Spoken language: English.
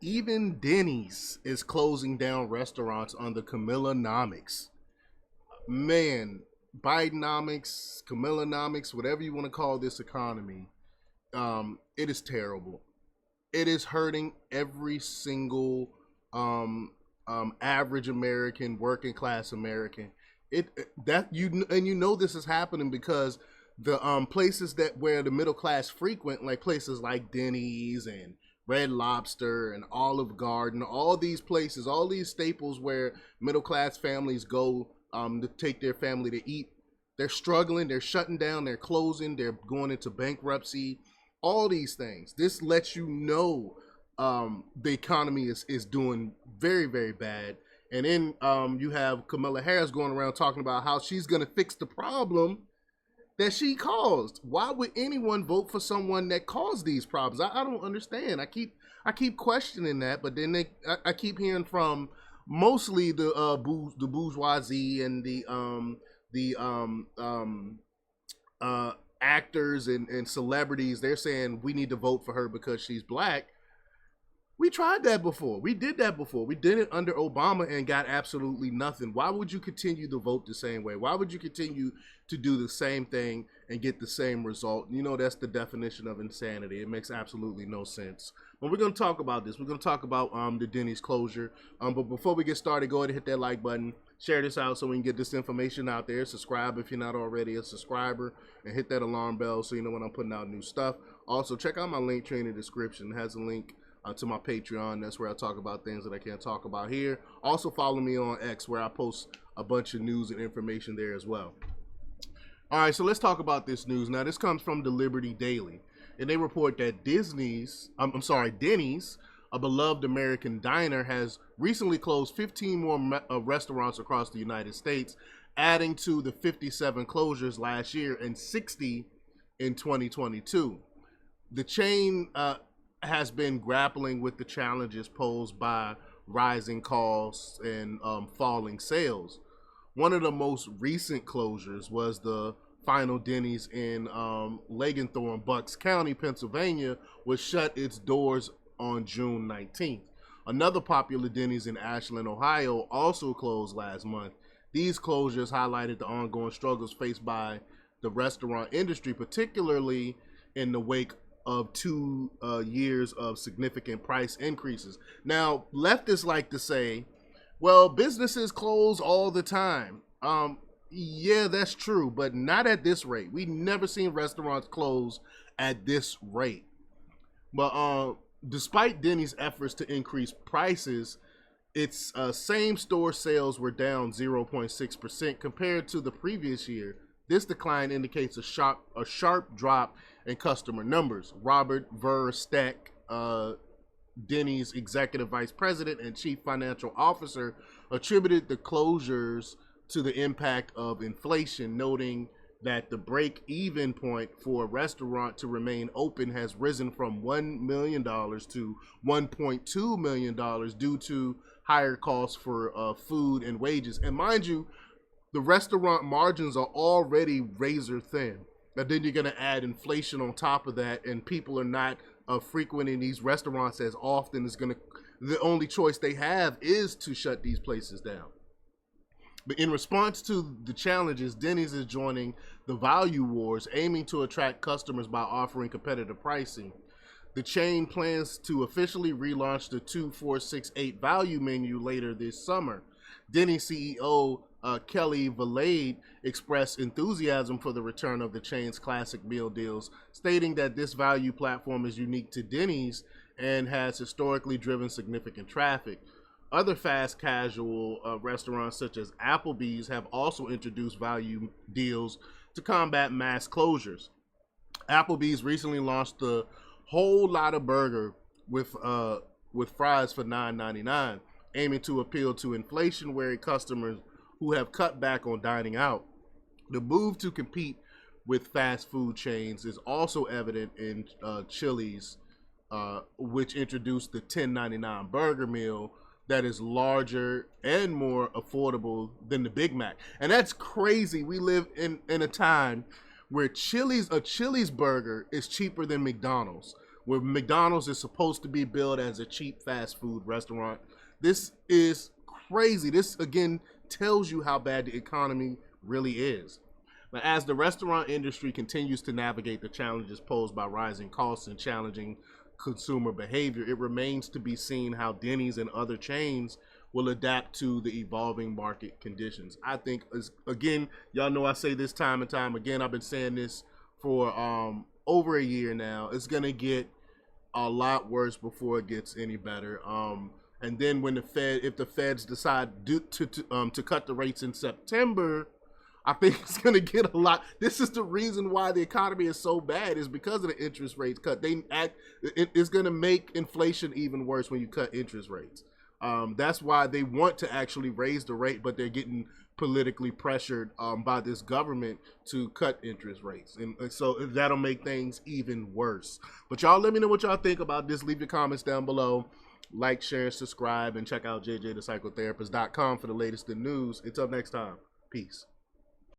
Even Denny's is closing down restaurants under Kamalanomics. Man, Bidenomics, Kamalanomics, whatever you want to call this economy, it is terrible. It is hurting every single average American, working class American. This is happening because the places that where the middle class frequent, like places like Denny's and Red Lobster and Olive Garden, all these places, all these staples where middle class families go to take their family to eat, they're struggling, they're shutting down, they're closing, they're going into bankruptcy, all these things. This lets you know the economy is doing very, very bad. And then you have Kamala Harris going around talking about how she's going to fix the problem that she caused. Why would anyone vote for someone that caused these problems? I don't understand. I keep questioning that, but then I keep hearing from mostly the bourgeoisie and the actors and celebrities. They're saying we need to vote for her because she's black. We tried that before. We did that before. We did it under Obama and got absolutely nothing. Why would you continue to vote the same way? Why would you continue to do the same thing and get the same result? You know, that's the definition of insanity. It makes absolutely no sense. But we're going to talk about this. We're going to talk about the Denny's closure. But before we get started, go ahead and hit that like button. Share this out so we can get this information out there. Subscribe if you're not already a subscriber. And hit that alarm bell so you know when I'm putting out new stuff. Also, check out my link tree in the description. It has a link to my Patreon. That's where I talk about things that I can't talk about here. Also follow me on X where I post a bunch of news and information there as well. All right, so let's talk about this news. Now, this comes from the Liberty Daily, and they report that Denny's, a beloved American diner, has recently closed 15 more restaurants across the United States, adding to the 57 closures last year and 60 in 2022. The chain has been grappling with the challenges posed by rising costs and falling sales. One of the most recent closures was the final Denny's in Leganthorne, Bucks County, Pennsylvania, which shut its doors on June 19th. Another popular Denny's in Ashland, Ohio, also closed last month. These closures highlighted the ongoing struggles faced by the restaurant industry, particularly in the wake of 2 years of significant price increases. Now, leftists like to say, well, businesses close all the time. Yeah, that's true, but not at this rate. We never seen restaurants close at this rate. But despite Denny's efforts to increase prices, its same-store sales were down 0.6% compared to the previous year. This decline indicates a sharp drop in customer numbers. Robert Versteck, Denny's executive vice president and chief financial officer, attributed the closures to the impact of inflation, noting that the break-even point for a restaurant to remain open has risen from $1 million to $1.2 million due to higher costs for food and wages. And mind you, the restaurant margins are already razor thin. And then you're going to add inflation on top of that, and people are not frequenting these restaurants as often. The only choice they have is to shut these places down. But in response to the challenges, Denny's is joining the value wars, aiming to attract customers by offering competitive pricing. The chain plans to officially relaunch the 2-4-6-8 value menu later this summer. Denny's CEO Kelly Valade expressed enthusiasm for the return of the chain's classic meal deals, stating that this value platform is unique to Denny's and has historically driven significant traffic. Other fast casual restaurants such as Applebee's have also introduced value deals to combat mass closures. Applebee's recently launched the whole lotta burger with fries for $9.99, aiming to appeal to inflation-wary customers who have cut back on dining out. The move to compete with fast food chains is also evident in Chili's, which introduced the $10.99 burger meal that is larger and more affordable than the Big Mac. And that's crazy. We live in a time where a Chili's burger is cheaper than McDonald's. where McDonald's is supposed to be billed as a cheap fast food restaurant. This is crazy. This, again, tells you how bad the economy really is. But as the restaurant industry continues to navigate the challenges posed by rising costs and challenging consumer behavior, it remains to be seen how Denny's and other chains will adapt to the evolving market conditions. I think, again, y'all know I say this time and time again. I've been saying this for over a year now. It's gonna get a lot worse before it gets any better. And then when if the feds decide to cut the rates in September, I think it's going to get a lot. This is the reason why the economy is so bad, is because of the interest rates cut. It's going to make inflation even worse when you cut interest rates. That's why they want to actually raise the rate, but they're getting politically pressured by this government to cut interest rates. And so that'll make things even worse. But y'all let me know what y'all think about this. Leave your comments down below. Like, share, subscribe, and check out jjthepsychotherapist.com for the latest in news. Until next time, peace.